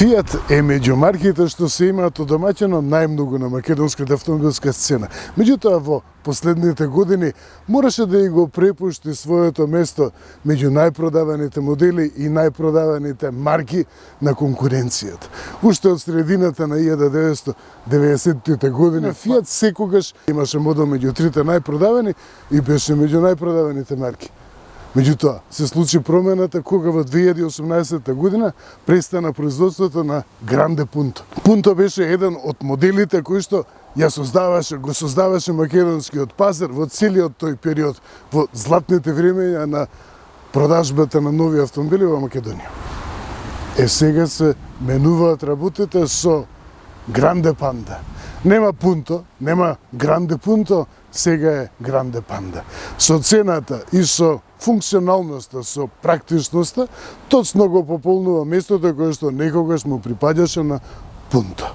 Fiat е меѓу марките што се имаат одомаќено најмногу на македонската автомобилска сцена. Меѓутоа, во последните години мораше да и го препушти своето место меѓу најпродаваните модели и најпродаваните марки на конкуренцијата. Уште од средината на 1990-тите години Fiat секогаш имаше модел меѓу трите најпродавани и беше меѓу најпродаваните марки. Меѓутоа, се случи промената кога во 2018 година престана производството на Гранде Пунто. Пунто беше еден од моделите кои што го создаваше македонскиот пазар во целиот тој период, во златните времења на продажбата на нови автомобили во Македонија. Сега се менуваат работите со Гранде Панда. Нема Пунто, нема Гранде Пунто, сега е Гранде Панда. Со цената и со функционалноста, со практичноста, тоцно го пополнува местото кое што некогаш му припаѓаше на Пунто.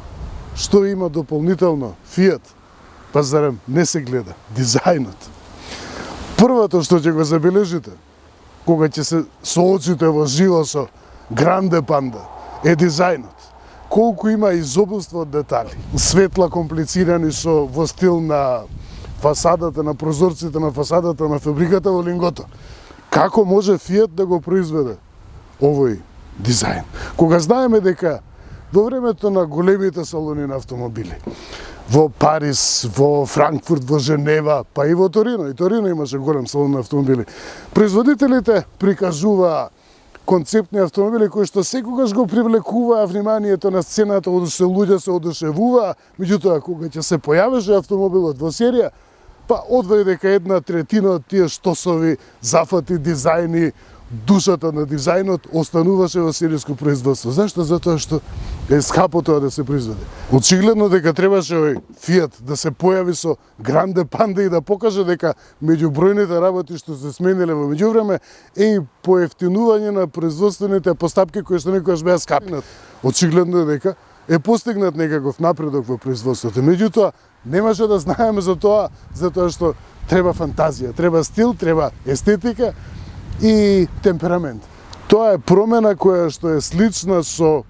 Што има дополнително Fiat? Па зарем не се гледа дизајнот. Првото што ќе го забележите, кога ќе се соочите во живо со Гранде Панда, е дизајнот. Колку има изобилство од детали. Светла комплицирани во стил на фасадата, на прозорците на фасадата на фабриката во Лингото. Како може Fiat да го произведе овој дизајн? Кога знаеме дека во времето на големите салони на автомобили, во Париз, во Франкфурт, во Женева, па и во Торино, и Торино имаше голем салон на автомобили, производителите прикажуваа концептни автомобили кои што секогаш го привлекуваа вниманието на сцената, луѓе се одушевуваа, меѓутоа кога ќе се појавеше автомобилот во серија, па одвај дека 1/3 од тие штосови, зафати, дизајни, душата на дизајнот остануваше во серијско производство. Зашто? Затоа што е скапо тоа да се произведе. Очигледно дека требаше овој Fiat да се појави со Гранде Панда и да покаже дека меѓу бројните работи што се смениле во меѓувреме е и поевтинување на производствените постапки кои што некогаш беа скапи. Очигледно е дека е постигнат некаков напредок во производството. Меѓутоа, немаше да знаеме за тоа, затоа што треба фантазија, треба стил, треба естетика и темперамент. Тоа е промена која што е слична со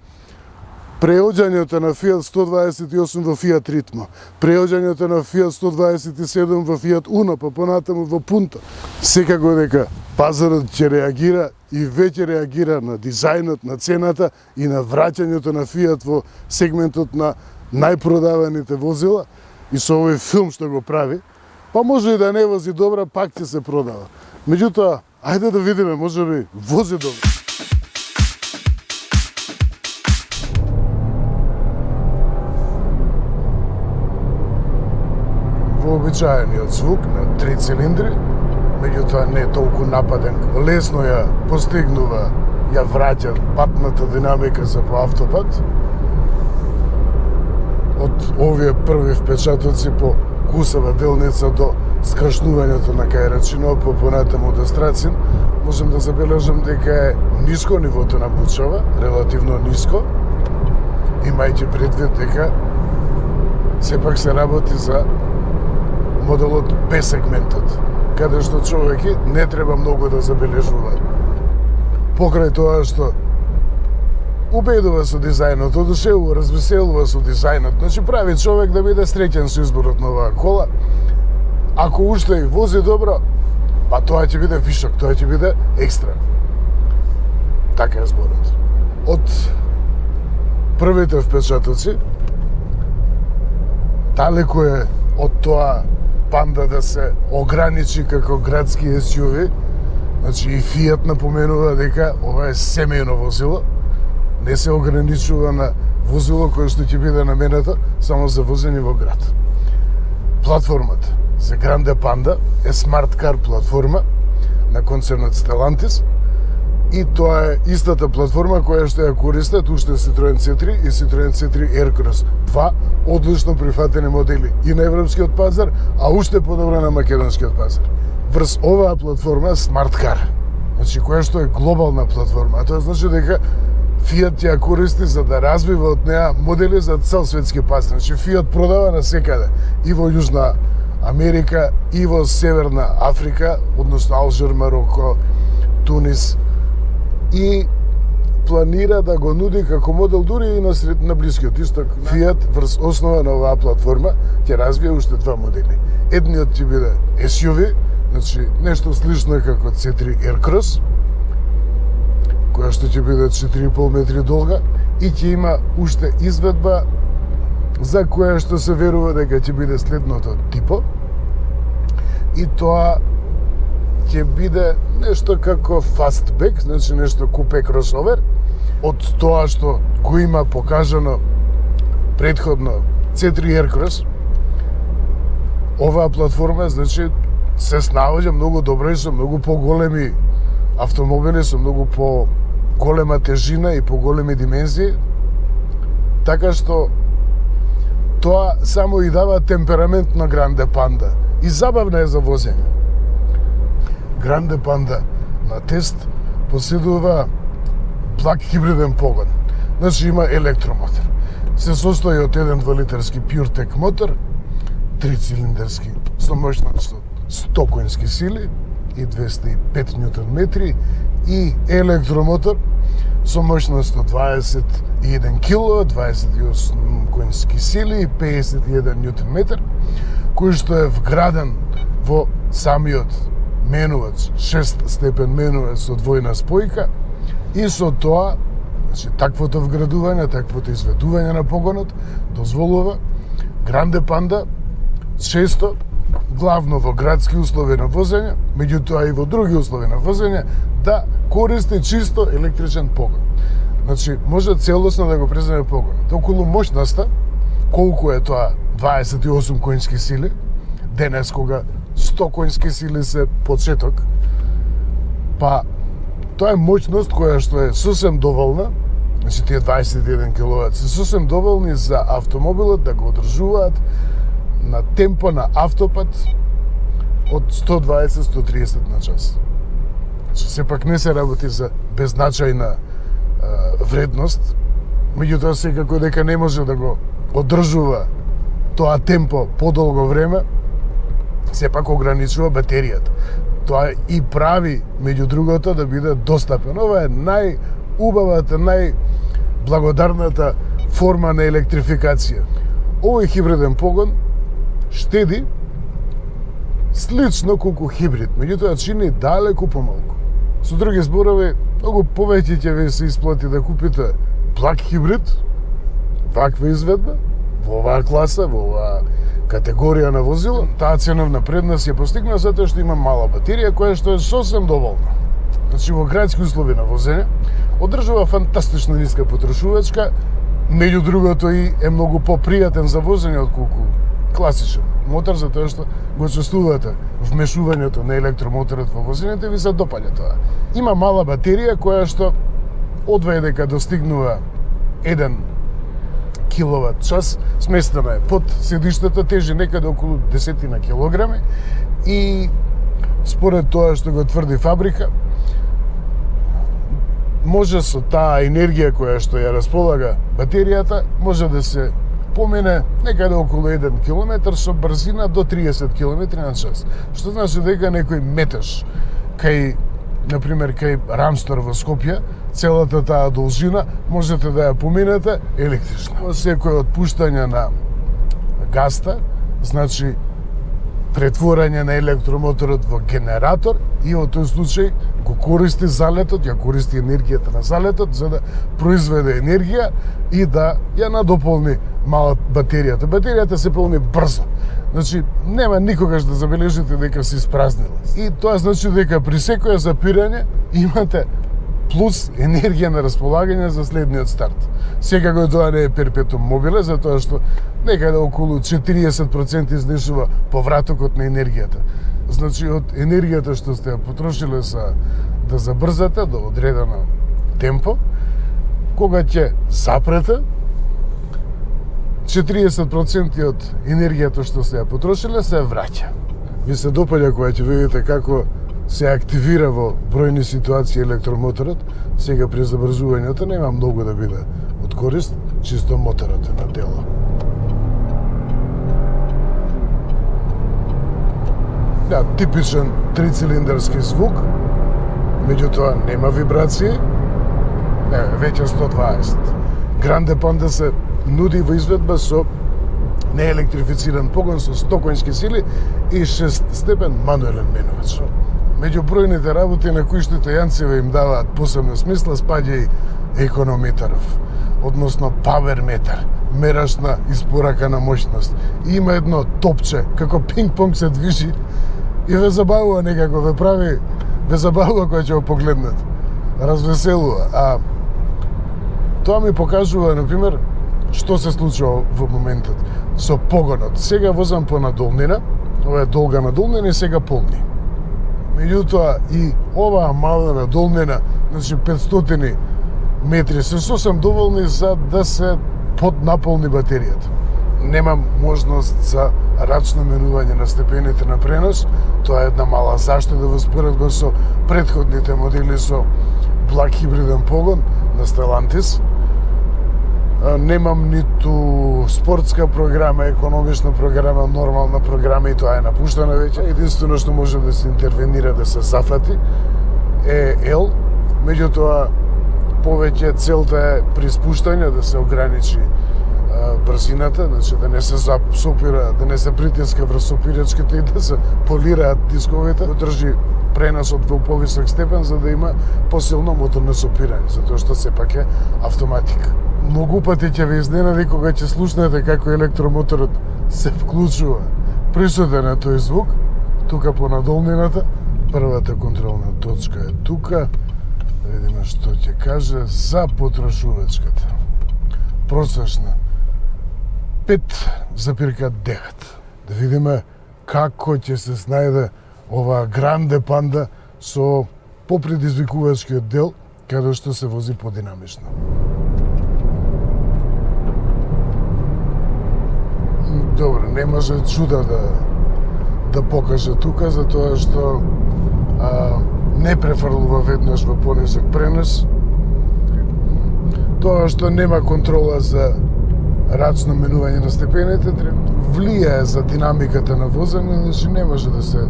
преоѓањето на Fiat 128 во Fiat Ritmo, преоѓањето на Fiat 127 во Fiat Uno, па понатаму во Punto. Секако дека пазарот ќе реагира и веќе реагира на дизајнот, на цената и на враќањето на Fiat во сегментот на најпродаваните возила и со овој филм што го прави, па може и да не вози добра, пак ќе се продава. Меѓутоа, ајде да видиме, може би вози добро. Вообичаениот звук на 3 цилиндри, меѓутоа не е толку нападен. Лесно ја постигнува, ја враќа патната динамика за по автопат. Од овие први впечатоци по кусава делница до скршнувањето на кај по понатаму до Страцин, можем да забележам дека е ниско нивото на бучава, релативно ниско, имајќи предвид дека сепак се работи за моделот Б сегментот, каде што човеки не треба многу да забележува. Покрај тоа што убедува со дизајнот, одушевува, развеселува со дизајнот, значи прави човек да биде среќен со изборот на оваа кола. Ако уште и вози добро, па тоа ќе биде вишок, тоа ќе биде екстра. Така е зборот. Од првите впечатоци, далеко е од тоа Панда да се ограничи како градски SUV, значи и Fiat напоменува дека ова е семејно возило, не се ограничува на возило кое што ќе биде наменето само за возење во град. Платформата за Гранде Панда е Smart Car платформа на концернот Stellantis и тоа е истата платформа која што ја користат уште Citroen C3 и Citroen C3 Aircross, два одлично прифатени модели и на европскиот пазар, а уште подобро на македонскиот пазар. Врз оваа платформа Smart Car, значи која што е глобална платформа, а тоа значи дека Fiat ја користи за да развива од неа модели за цел светски пазар. Значи Fiat продава на секаде, и во Јужна Америка, и во Северна Африка, односно Алжир, Мароко, Тунис, и планира да го нуди како модел дури и на Блискиот Исток. Fiat врз основа на оваа платформа ќе развие уште два модели. Едниот ќе биде SUV, значи нешто слично како C3 Aircross, која што ќе биде 4,5 метри долга и ќе има уште изведба за која што се верува дека ќе биде следното типо. И тоа ќе биде нешто како fastback, значи нешто купе кросовер, од тоа што го има покажано претходно C3 Aircross. Оваа платформа, значи, се снаоѓа многу добро и со многу поголеми автомобили, со многу поголема тежина и поголеми димензии, така што тоа само и дава темперамент на Гранде Панда и забавна е за возење. Гранде Панда на тест поседува плаг хибриден погон. Значи има електромотор. Се состои од еден 2-литерски PureTech мотор, 3-цилиндарски со моќност од 100 конски сили и 205 ньютон метри и електромотор со моќност од 21 кило, 28 конски сили и 51 ньютон метар, кој што е вграден во самиот менувач, 6 степен менувач со двојна спојка и со тоа, значи, таквото вградување, таквото изведување на погонот дозволува Гранде Панда често, главно во градски услови на возење, меѓутоа и во други услови на возење, да користи чисто електричен погон. Значи, може целосно да го преземе погонот. Околу моќноста, колку е тоа 28 конски сили, денес кога 100 конски сили се почеток, па тоа е моќност која што е сосем доволна, значи тие 21 киловат се сосем доволни за автомобилот да го одржуваат на темпо на автопат од 120-130 на час. Значи, сепак не се работи за беззначајна вредност, меѓутоа секако дека не може да го одржува тоа темпо подолго време, сепак ограничува батеријата. Тоа и прави, меѓу другото, да биде достапен. Ова е најубавата, најблагодарната форма на електрификација. Овој хибриден погон штеди слично колку хибрид, меѓутоа чини далеку помалку. Со други зборови, многу повеќе ќе ви се исплати да купите плаг хибрид, ваква изведба, во оваа класа, во оваа категорија на возило. Таа ценовна предност ја постигна затоа што има мала батерија која што е сосем доволна. Значи во градски услови на возење одржува фантастично ниска потрошувачка, меѓу другото и е многу попријатен за возење отколку класичен мотор, затоа што го чувствувате вмешувањето на електромоторот во возењето и ви се допаѓа тоа. Има мала батерија која што одвај дека достигнува 1 киловат час, сместена е под седиштето, тежи некаде околу 10 килограми и според тоа што го тврди фабрика, може со таа енергија која што ја располага батеријата, може да се помине некаде околу 1 километар со брзина до 30 километри на час. Што значи дека некој метеж кај, например, кај Рамстор во Скопје, целата таа должина можете да ја поминете електрично. Секој отпуштање на гаста, значи претворање на електромоторот во генератор и во тој случај го користи залетот, ја користи енергијата на залетот за да произведе енергија и да ја надополни мала батеријата. Батеријата се полни брзо. Значи, нема никогаш да забележите дека се испразнила. И тоа значи дека при секое запирање имате плюс енергија на располагање за следниот старт. Секако тоа не е перпетум мобиле, затоа што некаде околу 40% изнесува повратокот на енергијата. Значи, од енергијата што сте ја потрошиле за да забрзате до одредено темпо, кога ќе запрете, 40% од енергијата што сте ја потрошиле се враќа. Ви се допаѓа кога ќе видите како се активира во бројни ситуации електромоторот. Сега при забрзувањето нема многу да биде од корист, чисто моторот е на дело. Да, типичен 3-цилиндарски звук, меѓутоа нема вибрации веќе 120. Гранде Панда се нуди во изведба со неелектрифициран погон со 100 конски сили и 6 степен мануелен менувач. Меѓу бројните работи на кои што италијанците им даваат посебна смисла спаѓа и економетаров, односно power meter, мераш на испорака на моќност. И има едно топче, како пинг-понг се движи и ве забавува некако, ве забавува кога ќе го погледнат. Развеселува. А тоа ми покажува, например, што се случува во моментот со погонот. Сега возам по надолнина, ова е долга надолнина и сега полни. Меѓутоа и оваа мала надолнина, значи 500 метри, се сосем доволни за да се поднаполни батеријата. Нема можност за рачно менување на степените на пренос. Тоа е една мала заштеда во споредба со претходните модели со благ хибриден погон на Stellantis. Немам ниту спортска програма, економична програма, нормална програма и тоа е напуштена веќе. Единствено што може да се интервенира, да се зафати е L. Меѓутоа, повеќе целта е при спуштање да се ограничи брзината, значи да не се сопира, да не се притиска врз сопирачките и да се полираат дисковите, да држи преносот во повисок степен за да има посилно моторно сопирање, затоа што сепак е автоматика. Многу пати ќе ве изненади кога ќе слушнете како електромоторот се вклучува. Присутен е тој звук, тука по надолнината, првата контролна точка е тука. Да видиме што ќе каже за потрошувачката. Просечна 5,9. Да видиме како ќе се снајде оваа Гранде Панда со попредизвикувачкиот дел, каде што се вози подинамично. Добро, не може чуда да покаже тука, затоа што не префрлува веднаш во понисок пренос. Тоа што нема контрола за рачно менување на степените, влијае за динамиката на возење, значи не може да се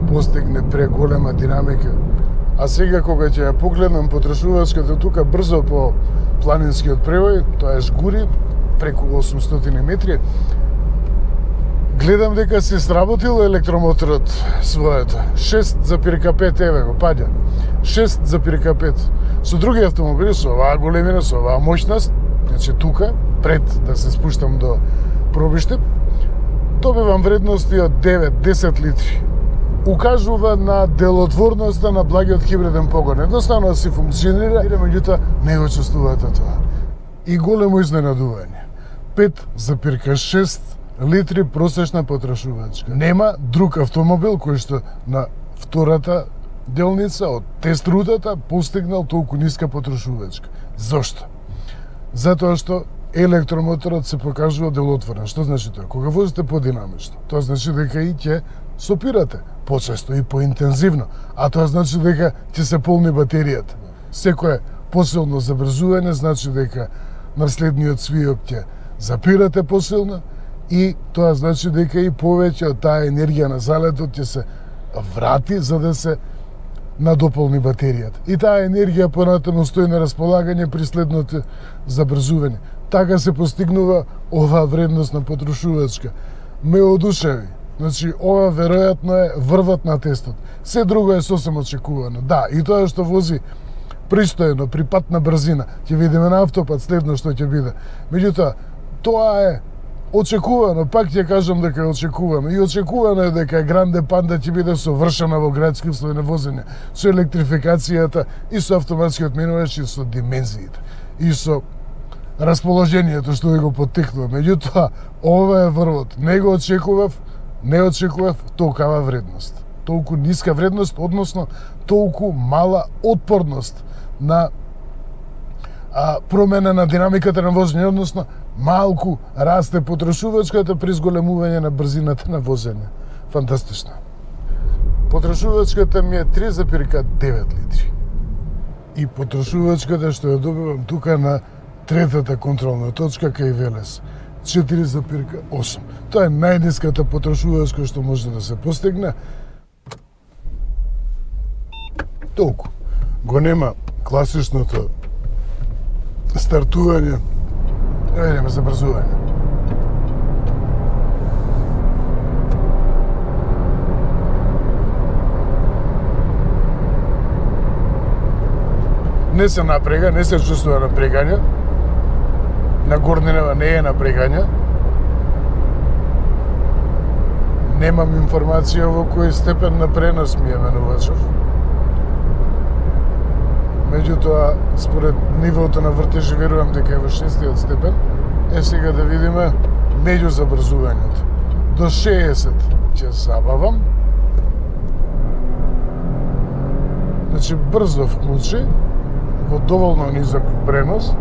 постигне преголема динамика. А сега кога ќе ја погледнам потрошувачката тука брзо по планинскиот превој, тоа е жгури преку 800 метри, гледам дека се сработил електромоторот своето. 6,5 еве го паѓа. 6,5. Со други автомобили, со оваа големина, со оваа моќност, значи тука, пред да се спуштам до пробиште, добивам вредности од 9-10 литри. Укажува на делотворноста на благиот хибриден погон. Едноставно да си функционира, меѓутоа не го чувствувате тоа. И големо изненадување. 5,6 литри просечна потрошувачка. Нема друг автомобил кој што на втората делница од тест рутата постигнал толку ниска потрошувачка. Зошто? Затоа што електромоторот се покажува делотворен. Што значи тоа? Кога возите подинамично, тоа значи дека и ќе сопирате почесто и поинтензивно, а тоа значи дека ќе се полни батеријата. Секое посилно забрзување значи дека на следниот свиок ќе запирате посилно и тоа значи дека и повеќе од таа енергија на залетот ќе се врати за да се надополни батеријата. И таа енергија понатаму стои на располагање при следното забрзување. Така се постигнува оваа вредност на потрошувачка. Ме одушеви. Значи, ова веројатно е врвот на тестот. Се друго е сосем очекувано. Да, и тоа што вози пристојно, при патна брзина, ќе видиме на автопат следно што ќе биде. Меѓутоа, тоа е очекувано, пак ќе кажам дека е очекувано. И очекувано е дека Гранде Панда ќе биде совршена во градски услови на возење, со електрификацијата и со автоматскиот менувач и со димензиите и со расположението што ви го поттикнува. Меѓутоа, ова е врвот. Не очекував толкава вредност. Толку ниска вредност, односно толку мала отпорност на промена на динамиката на возење, односно малку расте потрошувачката при зголемување на брзината на возење. Фантастично. Потрошувачката ми е 3,9 литри. И потрошувачката што ја добивам тука на третата контролна точка кај Велес, 4,8. Тоа е најниската потрошувачка што може да се постигне. Толку. Го нема класичното стартување. Нема забрзување. Не се напрега, не се чувствува напрегање. На горнинава не е напрегање. Немам информација во кој степен на пренос ми е менувачов. Меѓутоа, според нивото на вртежи, верувам дека е во 6-тиот степен. Сега да видиме меѓу забрзувањето. До 60 ќе забавам. Значи, брзо вклучи, во доволно низок пренос.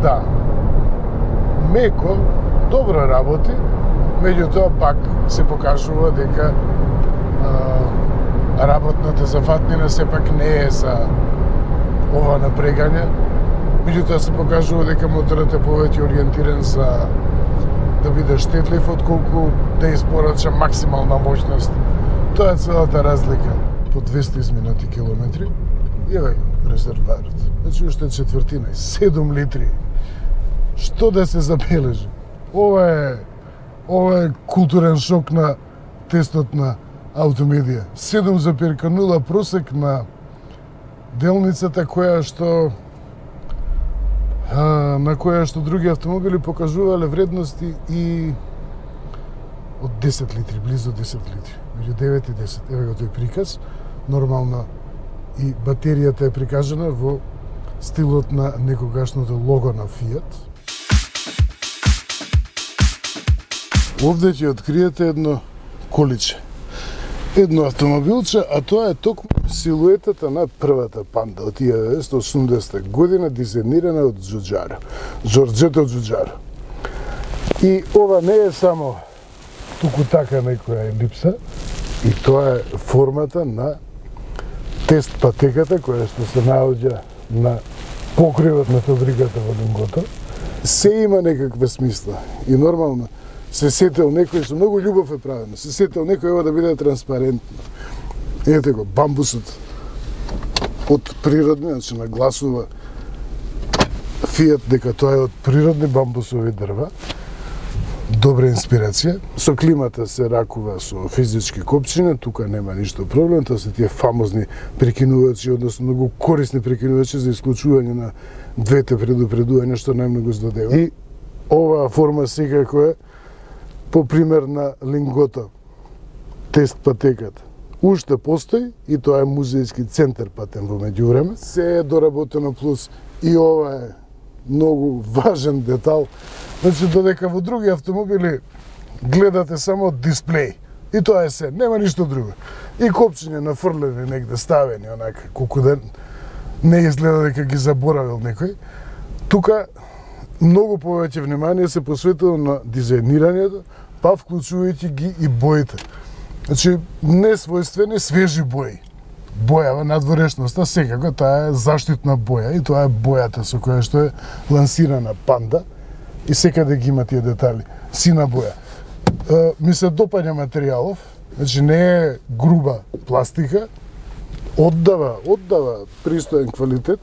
Да, меко, добро работи, меѓутоа пак се покажува дека работната зафатнина сепак не е за ова напрегање. Меѓутоа се покажува дека моторот е повеќе ориентиран за да биде штетлив отколку да испорача максимална моќност. Тоа е целата разлика. По 200 изминати километри, еве резервоарот. Значи уште четвртина, 7 литри. Што да се забележи? Ова е културен шок на тестот на Автомедија. 7,0 просек на делницата на која што други автомобили покажувале вредности и од 10 литри, близо 10 литри. Меѓу 9 и 10. Еве го тој приказ. Нормално и батеријата е прикажана во стилот на некогашното лого на Фиат. Овде ќе откриете едно количе. Едно автомобилче, а тоа е токму силуетата на првата панда од 1980 година, дизајнирана од Џуџаро, Џорџето Џуџаро. И ова не е само туку така некоја елипса, и тоа е формата на тест патеката која што се наоѓа на покривот на фабриката во Лингото. Се има некаква смисла и нормално се сетел некој што многу љубов е правено. Се сетел некој ова да биде транспарентно. Ете го, бамбусот од природни, значи нагласува Фиат дека тоа е од природни бамбусови дрва. Добра инспирација. Со климата се ракува со физички копчина, тука нема ништо проблем, тоа се тие фамозни прекинувачи, односно многу корисни прекинувачи за исклучување на двете предупредувања што најмногу здодева. И оваа форма секако е по пример на Лингото, тест патеката. Уште постои и тоа е музејски центар патен во меѓувреме. Се е доработено плюс и ова е многу важен детал. Значи, додека во други автомобили гледате само дисплеј. И тоа е се, нема ништо друго. И копчиња нафрлени негде, ставени онака, колку да не изгледа дека ги заборавил некој. Тука многу повеќе внимание се посветило на дизајнирањето, па вклучувајќи ги и боите. Значи, несвојствени, свежи бои. Бојава надворешноста, секако, таа е заштитна боја и тоа е бојата со која што е лансирана панда и секаде ги има тие детали. Сина боја. Ми се допаѓа материјалов, значи не е груба пластика, оддава пристоен квалитет.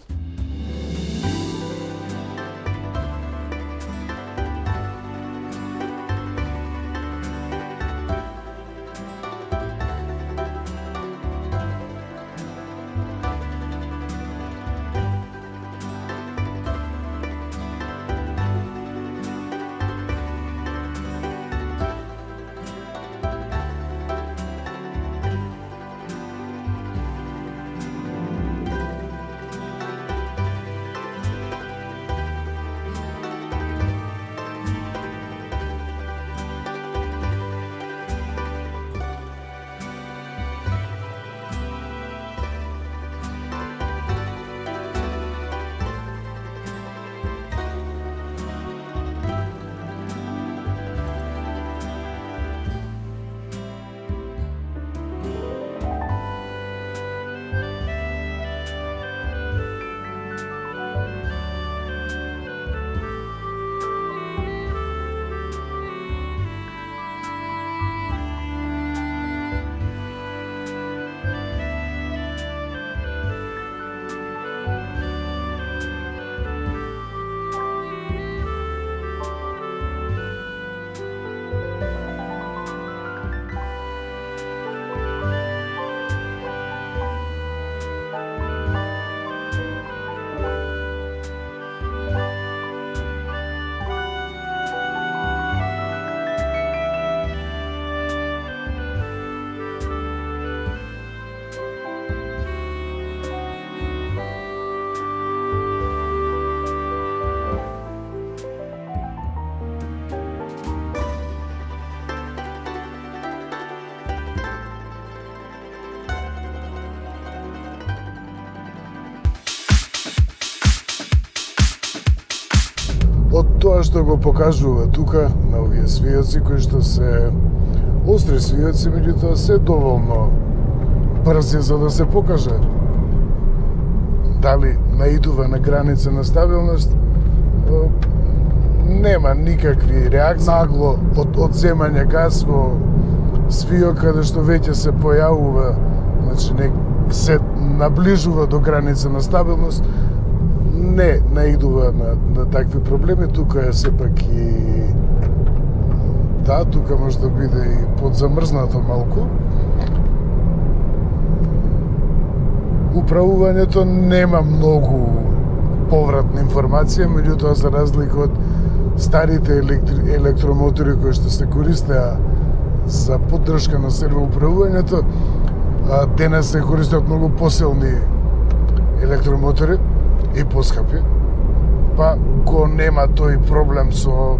што го покажува тука на овие свијоци кои што се остри свијоци, меѓутоа се доволно брзи за да се покаже дали наидува на граница на стабилност. Нема никакви реакции. Нагло одземање газ во свијок каде што веќе се појавува, значи се наближува до граница на стабилност, не наидува на такви проблеми. Тука е сепак и да, тука може да биде и подзамрзнато малку. Управувањето нема многу повратна информација, меѓутоа за разлика од старите електромотори кои што се користеа за поддршка на сервоуправувањето, денес се користат многу посилни електромотори и поскапи, па го нема тој проблем со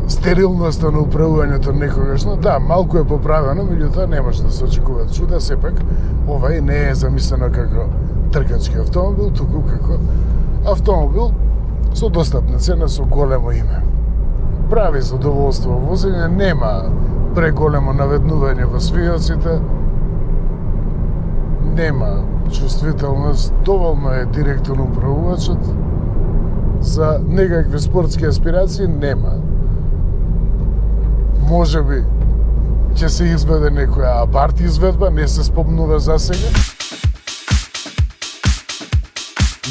стерилноста на управувањето некогаш. Да, малку е поправено, меѓутоа немаш да се очекуваат чуда, сепак ова и не е замислено како тркачки автомобил, туку како автомобил со достапна цена, со големо име. Прави задоволство во возење, нема преголемо наведнување во свијоците, нема чувствителност, доволно е директен управувачот, за некакви спортски аспирации нема. Може би ќе се изведе некоја абарт изведба, не се спомнува за сега.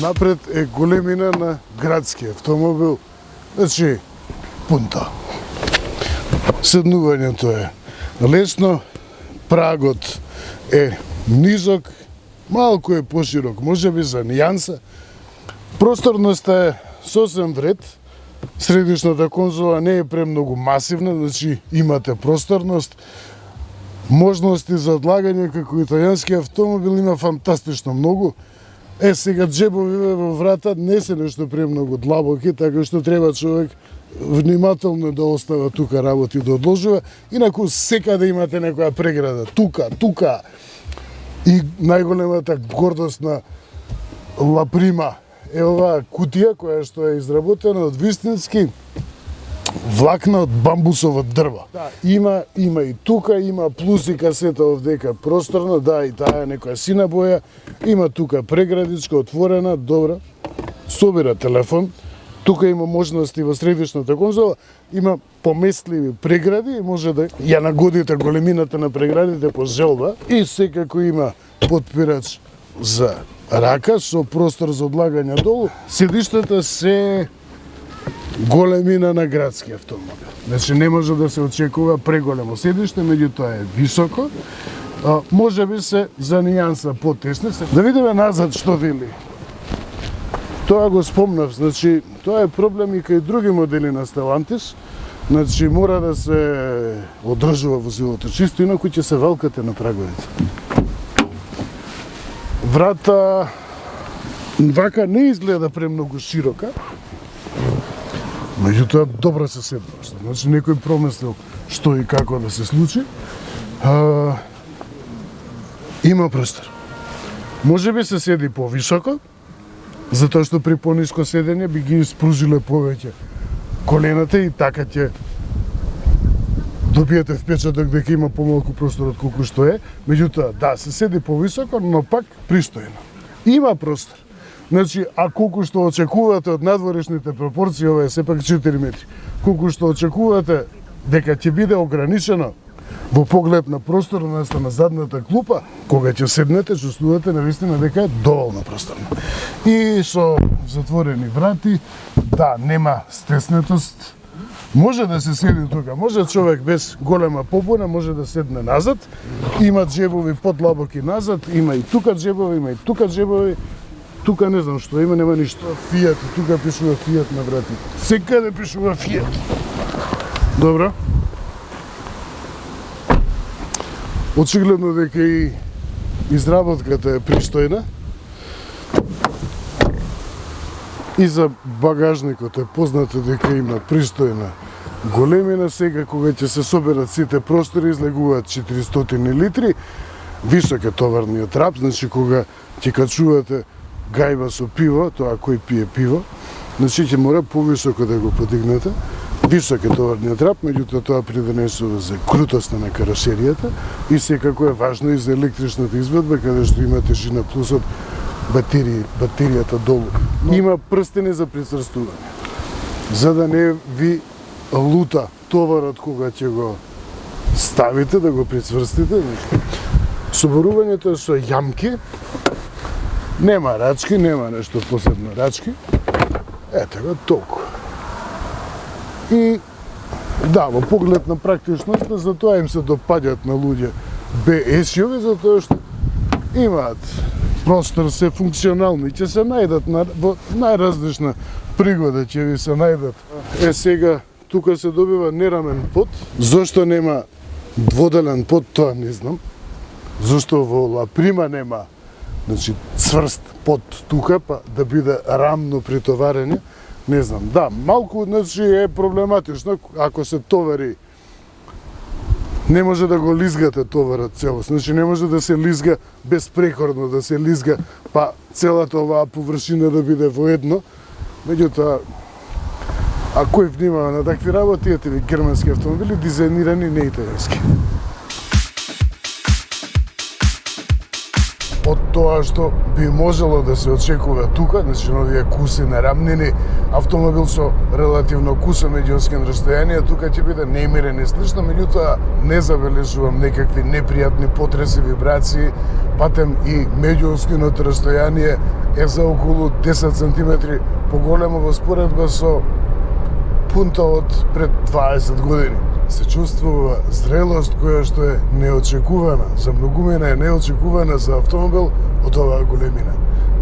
Напред е големина на градски автомобил, значи пунто. Седнувањето е лесно, прагот е низок, малку е поширок, може би за нијанса. Просторноста е сосем вред, средишната конзола не е премногу масивна, значи имате просторност, можности за одлагање како италијански автомобил има фантастично многу. Сега джебови во врата не се нешто премногу длабоки, така што треба човек внимателно да остава тука работи да одложува, инаку секаде имате некоја преграда, тука. И најголемата гордост на Ла Прима е оваа кутија која што е изработена од вистински влакна од бамбусово дрво. Да, има и тука, има плюс и касета овдека просторно, да, и таа е некоја сина боја, има тука преградичка отворена, добра, собира телефон, тука има можности во средишната конзола, има поместливи прегради и може да ја нагодите големината на преградите по желба и секако има потпирач за рака со простор за одлагање долу. Седиштата се големина на градски автомобил. Значи не може да се очекува преголемо седиште, меѓутоа е високо. Може би се за нијанса потесни. Да видиме назад што вели. Тоа го спомнав, значи тоа е проблем и кај други модели на Stellantis. Значи мора да се одржува возилото чисто, инаку ќе се валкате на праговите. Врата вака не изгледа премногу широка, меѓутоа добро се седва. Значи некој промислил што и како да се случи. Има простор. Може би се седи повисоко, затоа што при пониско седење би ги спружиле повеќе колената и така ќе добиете впечаток дека има помалку простор од колку што е. Меѓутоа, да, се седи повисоко, но пак пристојно. Има простор. Значи, а колку што очекувате од надворешните пропорции, ова е сепак 4 метри. Колку што очекувате дека ќе биде ограничено во поглед на просторноста на задната клупа, кога ќе седнете, чувствувате навистина дека е доволно просторно. И со затворени врати, да, нема стеснетост. Може да се седи тука, може човек без голема попуна, може да седне назад, има джебови подлабоки назад, има и тука джебови, има и тука джебови. Тука не знам што има, нема ништо. Фијат, тука пишува Фијат на вратите. Секаде пишува Фијат. Добро. Очигледно дека и изработката е пристојна. И за багажникот е познато дека има пристојна големина. Сега кога ќе се соберат сите простори излегуваат 400 литри. Висок е товарниот трап, значи кога ќе качувате гајба со пиво, тоа кој пие пиво, значи ќе мора повисоко да го подигнете. Висок е товарниот трап, меѓутоа тоа придонесува за крутоста на каросеријата и секако е важно и за електричната изведба, каде што има тежина плюс од батеријата долу. Има прстени за прицрстување, за да не ви лута товарот кога ќе го ставите, да го прицврстите. Соборувањето е со јамки, нема рачки, нема нешто посебно рачки. Ете го, толку. И да, во поглед на практичност, затоа им се допаѓаат на луѓе БС-ови, затоа што имаат простор, се функционални, ќе се најдат во најразлична пригода, ќе ви се најдат. Сега, тука се добива нерамен под. Зошто нема дводелен под, тоа не знам. Зошто во Лаприма нема, значи, цврст под тука, па да биде рамно притоварење. Не знам, да, малку, значи, е проблематично, ако се товари, не може да го лизгате товарот целост, значи не може да се лизга безпрекорно, да се лизга, па целата оваа површина да биде воедно, меѓутоа, а кој внимава на такви работи, ете ви германски автомобили, дизајнирани неиталијански. Од тоа што би можело да се очекува тука, значи овие куси нарамнени, автомобил со релативно кусо меѓуоскин расстојанија, тука ќе биде немирен и слично, меѓутоа не забележувам некакви непријатни потреси, вибрации, патем и меѓуоскиното расстојание е за околу 10 см поголемо во споредба со пунта од пред 20 години. Се чувствува зрелост која што е неочекувана, за многумина е неочекувана за автомобил од оваа големина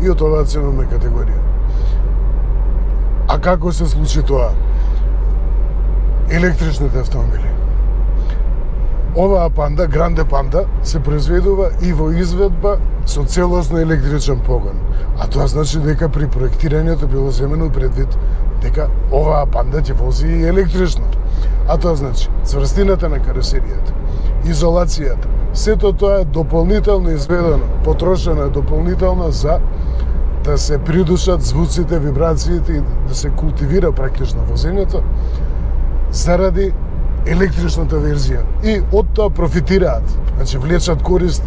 и од оваа ценовна категорија. А како се случи тоа? Електричните автомобили. Оваа панда, Гранде Панда, се произведува и во изведба со целосно електричен погон. А тоа значи дека при проектирањето било земено предвид дека оваа панда ќе вози и електрично. А тоа значи цврстината на каросеријата, изолацијата, сето тоа е дополнително изведено, потрошено е дополнително за да се придушат звуците, вибрациите и да се култивира практично возењето заради електричната верзија. И од тоа профитираат, значи влечат корист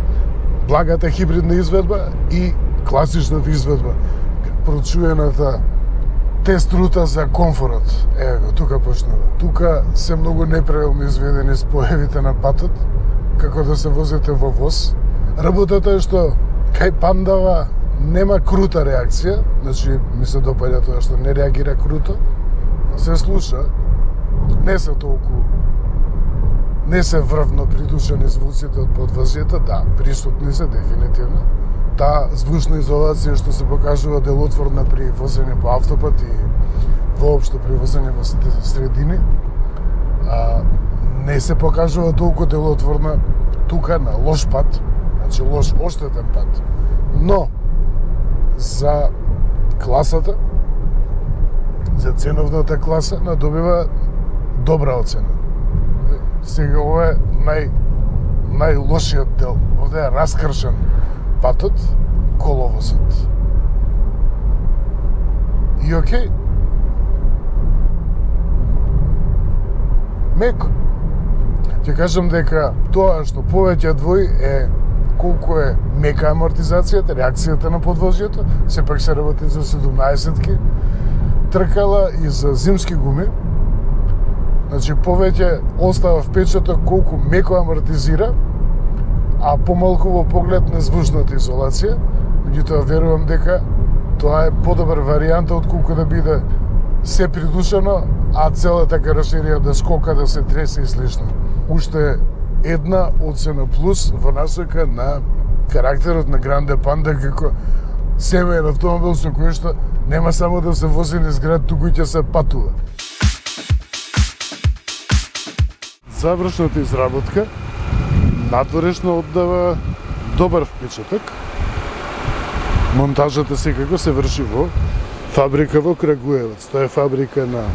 благата хибридна изведба и класичната изведба, прочуената тест рута за комфорот. Ево го, тука почнува. Тука се многу неправилно изведени споевите на патот, како да се возите во воз. Работата е што кај пандава нема крута реакција, значи ми се допаѓа тоа што не реагира круто, се слуша, не се толку, не се врвно придушени звуците од подвозјата, да, присутни се дефинитивно. Таа звучна изолација што се покажува делотворна при возење по автопат и воопшто при возење во средини, не се покажува толку делотворна тука на лош пат, значи лош оштетен пат. Но за класата, за ценовната класа, добива добра оцена. Сега ова е најлошиот дел. Овде е раскршен патот, коловозот. И окей. Меко. Ќе кажам дека тоа што повеќе двои е колку е мека амортизацијата, реакцијата на подвозјето, сепак се работи за 17-ки тркала и за зимски гуми. Значи повеќе остава впечаток колку меко амортизира, а помалку во поглед на звучната изолација. Меѓутоа верувам дека тоа е подобар варијанта од колку да биде се придушено, а целата каросерија да скока, да се тресе и слично. Уште една оцена плюс во насока на карактерот на Гранде Панда како семеен автомобил со кој што нема само да се вози низ град, туку ќе се патува. Завршната изработка надворешно оддава добар впечаток. Монтажата секако се врши во фабрика во Крагуевац. Тоа е фабрика на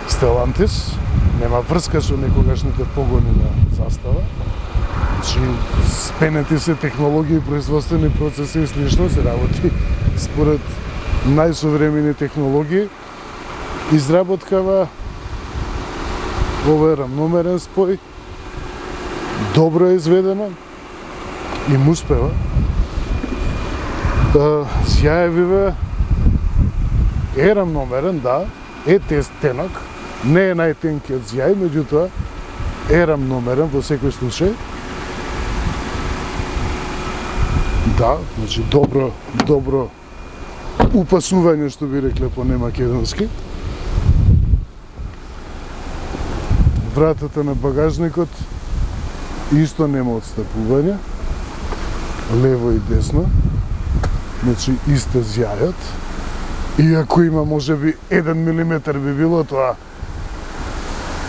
Stellantis. Нема врска со некогашните погони на Застава. Значи, спенети се технологии, производствени процеси и слично, се работи според најсовремени технологии. изработкава. Ова е рамномерен спој, добро е изведено и му успева. Зјаевиве е рамномерен, да, е тенок, не е најтенкиот зјај, меѓутоа е рамномерен во секој случај. Да, значи добро упасување, што би рекле по немакедонски. Вратата на багажникот исто нема отстапување, лево и десно, значи исто зјајот. И ако има можеби 1 милиметар би било, тоа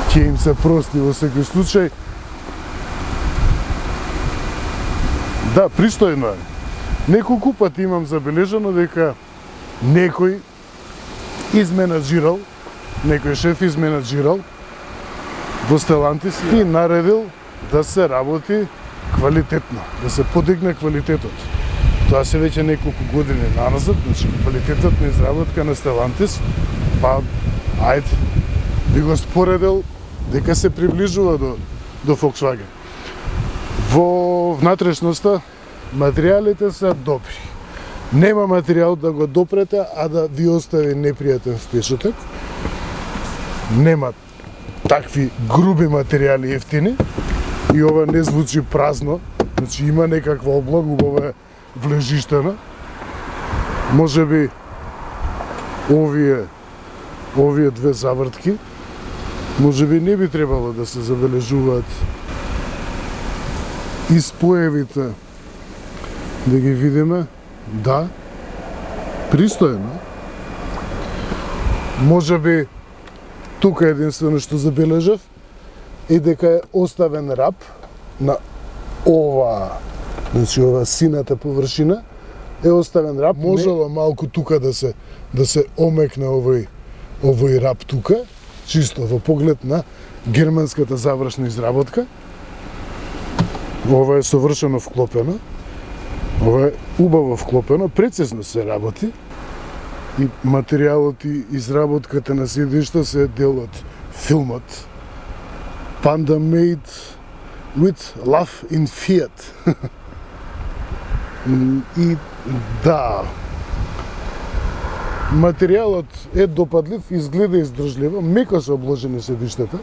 ќе им се прости во секој случај. Да, пристојно е. Неколку пати имам забележано дека некој изменаџирал, некој шеф изменаџирал во Стелантис и наредил да се работи квалитетно, да се подигне квалитетот. Тоа се веќе неколку години назад, значи квалитетот на изработка на Стелантис, па ајде би го споредил дека се приближува до Volkswagen. Во внатрешноста материјалите се добри. Нема материјал да го допрете, а да ви остави непријатен впечаток. Нема такви груби материјали ефтини и ова не звучи празно, значи има некаква облага, убава е влежиштена. Можеби овие две завртки можеби не би требало да се забележуваат. И споевите да ги видиме, да, пристојно. Можеби тука единствено што забележав е дека е оставен рап на ова, значи ова сината површина е оставен рап. Можело малку тука да се омекне овој рап тука, чисто во поглед на германската завршна изработка. Ова е совршено вклопено. Ова е убаво вклопено, прецизно се работи. И материјалот и изработката на седишта се дел од филмот Panda Made with Love in Fiat. И да, материјалот е допадлив, изгледа издржливо, меко се обложени седиштата,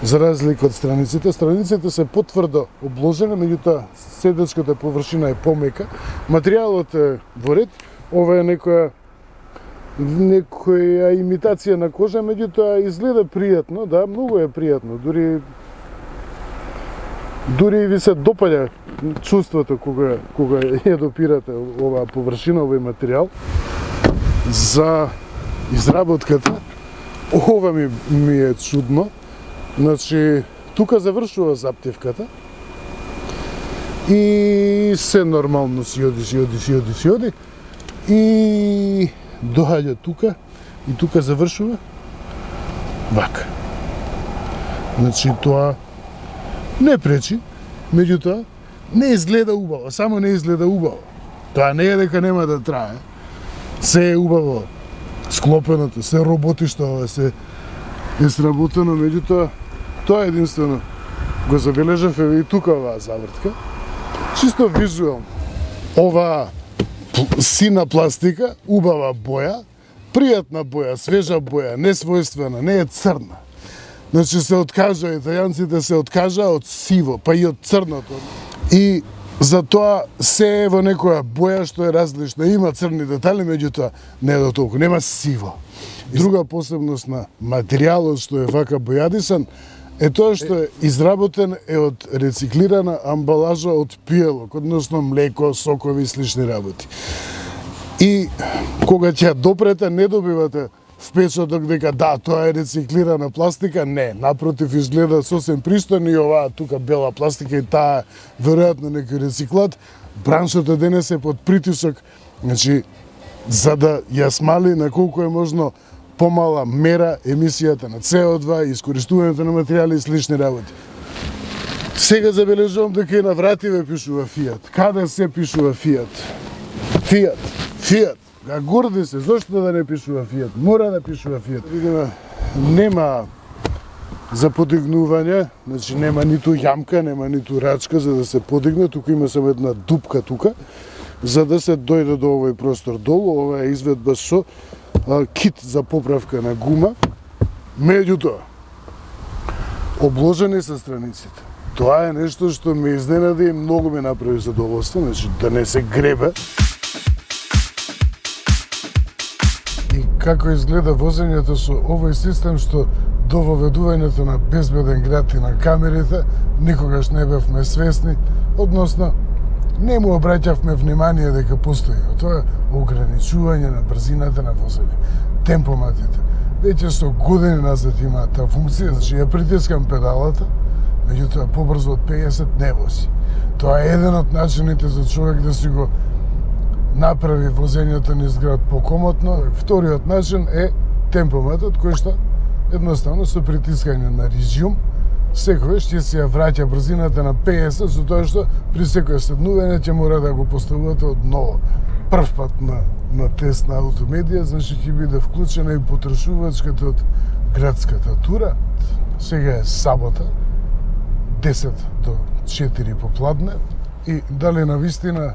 за разлика од страниците. Страниците се потврдо обложени, меѓутоа седачката површина е помека. Материјалот е во ред, ова е некоја имитација на кожа, меѓутоа изгледа пријатно, да, многу е пријатно. Дури ви се допаѓа чувството кога ја допирате оваа површина, овој материјал. За изработката, ова ми е чудно. Значи, тука завршува заптевката и се нормално си оди и доаѓа тука и тука завршува вака. Значи, тоа не пречи, меѓутоа не изгледа убаво, само не изгледа убаво. Тоа не е дека нема да трае. Се е убаво склопеното, се роботи што се е сработено, меѓутоа тоа единствено го забележав и тука оваа завртка. Чисто визуално. Оваа сина пластика, убава боја, пријатна боја, свежа боја, несвојствена, не е црна. Значи се откажа, италијанците се откажа од сиво, па и од црното. И затоа се е во некоја боја што е различна. Има црни детали, меѓутоа не е до толку, нема сиво. Друга посебност на материјалот што е вака бојадисан е тоа што е изработен од рециклирана амбалажа од пиелок, односно млеко, сокови и слични работи. И кога ќе допрете, не добивате впечаток дека да, тоа е рециклирана пластика, не, напротив изгледа сосем пристојно и оваа тука бела пластика и таа веројатно некој рециклат. Браншата денес е под притисок, значи за да ја смали на колку е можно помала мера емисијата на CO2 и искористувањето на материјали и слични работи. Сега забележувам дека и на вративе пишува Fiat. Каде се пишува Fiat? Fiat. горди се, зошто да не пишува Фијат? Мора да пишува Фијат. Видиме, нема за подигнување, значи нема ниту јамка, нема ниту рачка за да се подигне, туку има само една дупка тука, за да се дојде до овој простор долу. Ова е изведба со кит за поправка на гума. Меѓутоа, обложени се страниците. Тоа е нешто што ме изненади и многу ме направи задоволство, значи да не се гребе. И како изгледа возењето со овој систем, што до воведувањето на безбеден град и на камерите никогаш не бевме свесни, односно не му обраќавме внимание дека постои. Тоа е ограничување на брзината на возење, темпоматите. Веќе со години назад има таа функција, значи ја притискам педалата, меѓутоа побрзо од 50 не вози. Тоа е еден од начините за човек да си го направи возењето низ град покомотно. Вториот начин е темпоматот, кој што едноставно со притискање на режим секојаш ќе се ја враќа брзината на 50, со тоа што при секој седнување ќе мора да го поставувате од ново. Прв пат на тест на Аутомедија, значи ќе биде вклучена и потрошувачката од градската тура. Сега е сабота, 10 до 4 попладне, и дали навистина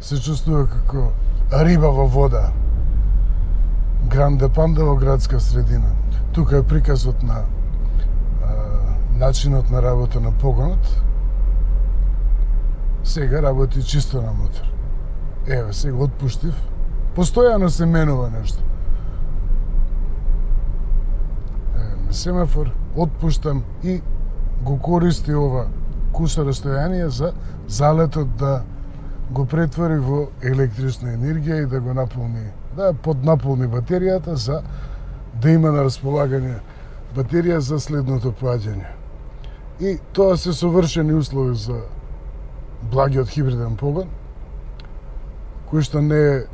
се чувствува како риба во вода. Гранде Панда во градска средина. Тука е приказот на начинот на работа на погонот. Сега работи чисто на мотор. Еве, сега отпуштив. Постојано се менува нешто. На семафор отпуштам и го користи ова куса растојание за залетот да го претвори во електрична енергија и да го наполни, да поднаполни батеријата за да има на располагање батерија за следното поаѓање. И тоа се совршени услови за благиот хибриден погон, кој што не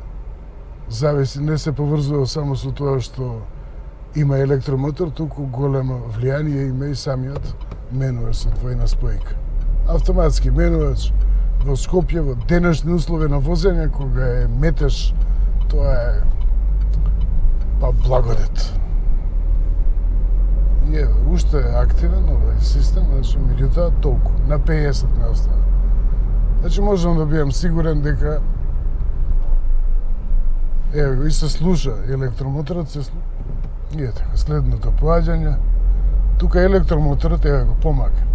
зависи, не се поврзува само со тоа што има електромотор, туку големо влијание има и самиот менувач со двојна спојка. Автоматски менувач во Скопје, во денешни услови на возење, кога е метеж, тоа е благодет. И еве, уште е активен овој систем, значи меѓутоа толку, на 50 не остава. Значи можам да бидам сигурен дека еве, и се слуша електромоторот, се слуша. И ете, следното поаѓање. Тука електромоторот, еве го помага.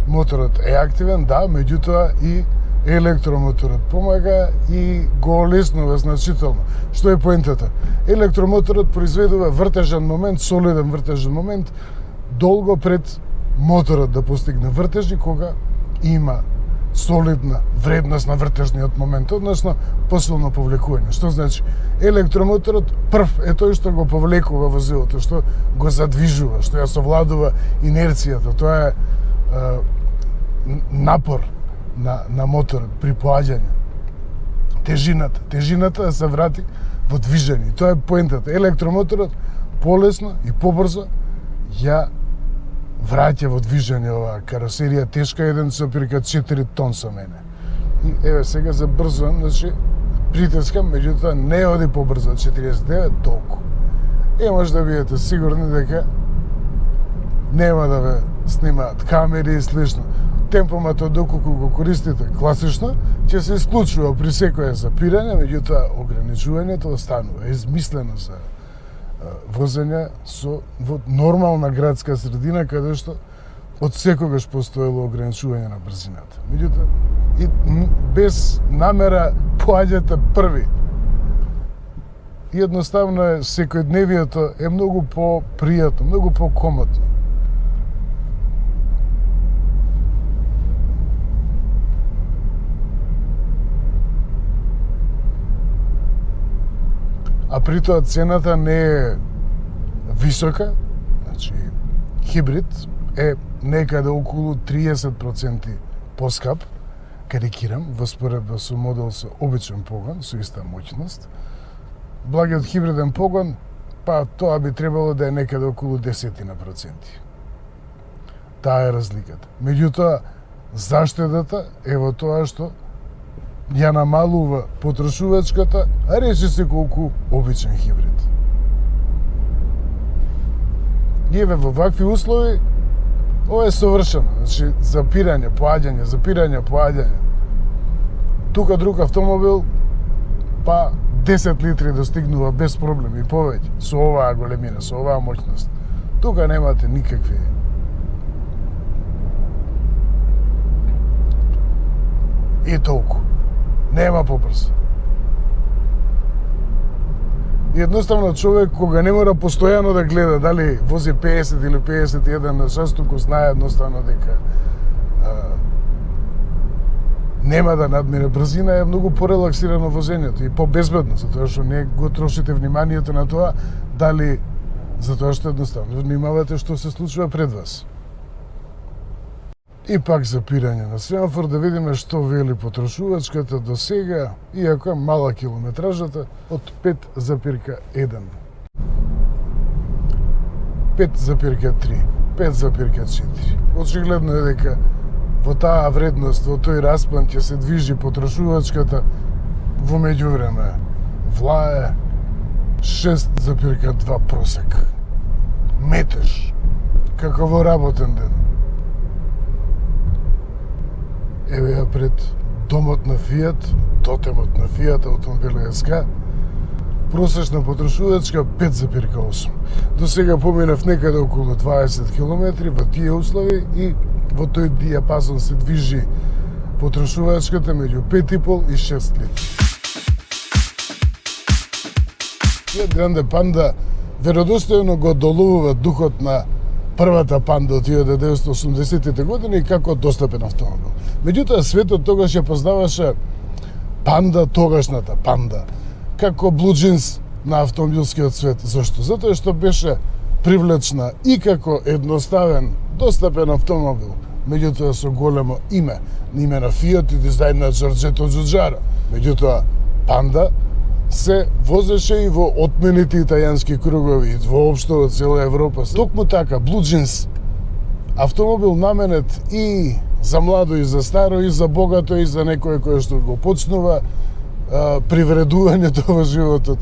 Моторот е активен, да, меѓутоа и електромоторот помага и го олеснува значително. Што е поентата? Електромоторот произведува вртежен момент, солиден вртежен момент, долго пред моторот да постигне вртежи, кога има солидна вредност на вртежниот момент, односно посилно повлекување. Што значи? Електромоторот прв е тој што го повлекува возилото, што го задвижува, што ја совладува инерцијата. Тоа е напор на моторот при поаѓање. Тежината да се врати во движење. Тоа е поентата. Електромоторот полесно и побрзо ја враќа во движење оваа каросерија тешка 1,4 тон со мене. И еве сега забрзувам, значи притискам, меѓутоа не оди побрзо од 49 толку. И може да бидете сигурни дека нема да ве снимаат камери и слично. Темпоматот доколку го користите класично, ќе се исклучува при секое запирање, меѓутоа ограничувањето останува измислено за возење во нормална градска средина, каде што од секогаш постоело ограничување на брзината. Меѓутоа, и без намера поаѓате први. И едноставно е, секојдневието е многу по-пријатно, многу по-комотно. А при тоа цената не е висока, значи хибрид е некаде околу 30% поскап, карикирам, во споредба со модел со обичен погон, со иста моќност. Благиот хибриден погон, па тоа би требало да е некаде околу 10%. Таа е разликата. Меѓутоа, заштедата е во тоа што ја намалува потрошувачката, а речи се колку обичен хибрид. И еве во вакви услови, ова е совршено, значи запирање, поаѓање. Тука друг автомобил, па 10 литри достигнува без проблем и повеќе, со оваа големина, со оваа моќност. Тука немате никакви. И толку. Нема побрз. Едноставно човек кога не мора постојано да гледа дали вози 50 или 51 на час, туку знае едноставно дека нема да надмине брзина, е многу порелаксирано возењето и побезбедно, затоа што не го трошите вниманието на тоа дали затоа што едноставно внимавате што се случува пред вас. И пак запирање на семафор да видиме што вели потрошувачката до сега, иако е мала километражата, од 5,1. 5,3, 5,4. Очигледно е дека во таа вредност, во тој распон ќе се движи потрошувачката, во меѓувреме влае 6,2 просек. Метеж, како во работен ден. Еве ја пред домот на Фијат, тотемот на Фијат, автомобили СК, просечна потрошувачка 5,8. До сега поминав некаде околу 20 км во тие услови и во тој диапазон се движи потрошувачката меѓу 5,5 и 6 литри. Фијат Гранде Панда веродостојно го доловува духот на првата Панда од 1980-тите години како достапен автомобил. Меѓутоа, светот тогаш ја познаваше Панда, тогашната Панда, како блуџинс на автомобилскиот свет. Зошто? Затоа што беше привлечна и како едноставен, достапен автомобил, меѓутоа со големо име на Фијат и дизајн на Джорџето Џуџара. Меѓутоа, Панда се возеше и во отменети италијански кругови, воопшто во цела Европа. Токму така, блуџинс автомобил наменет и за младо и за старо, и за богато, и за некој кој што го почнува привредувањето во животот.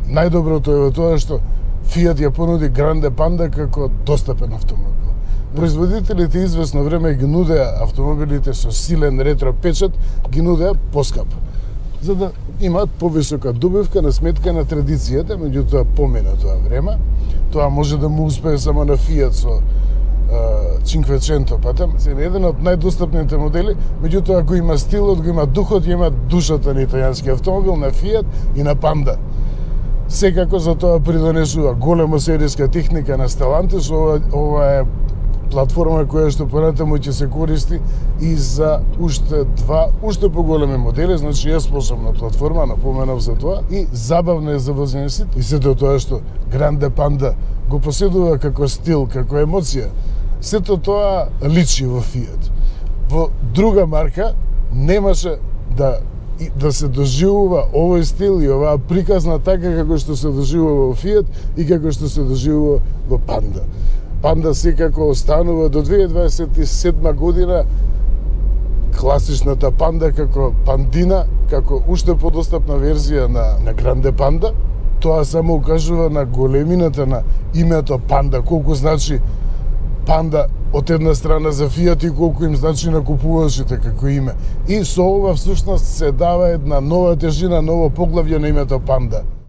Најдоброто е во тоа што Фијат ја понуди Гранде Панда како достапен автомобил. Производителите известно време ги нудеа автомобилите со силен ретро печат, ги нудеа поскапо, за да имаат повисока добивка на сметка на традицијата, меѓутоа помина тоа време. Тоа може да му успее само на Фијат со Cinquecento, па тем се еден од најдостапните модели, меѓутоа го има стилот, го има духот, има душата на италијански автомобил, на Фијат и на Панда. Секако за тоа придонесува голема серијска техника на Stellantis, ова е платформа која што понатаму ќе се користи и за уште поголеми модели, значи е способна платформа, напоменав за тоа, и забавна е за возење. И сето тоа што Гранде Панда го поседува како стил, како емоција, сето тоа личи во Фијат. Во друга марка немаше да се доживува овој стил и оваа приказна така како што се доживува во Фијат и како што се доживува во Панда. Панда секако останува до 2027 година класичната Панда како Пандина, како уште подостапна верзија на Гранде Панда. Тоа само укажува на големината на името Панда, колку значи Панда од една страна за Фијат и колку им значи на купувачите како име. И со ова всушност се дава една нова тежина, ново поглавје на името Панда.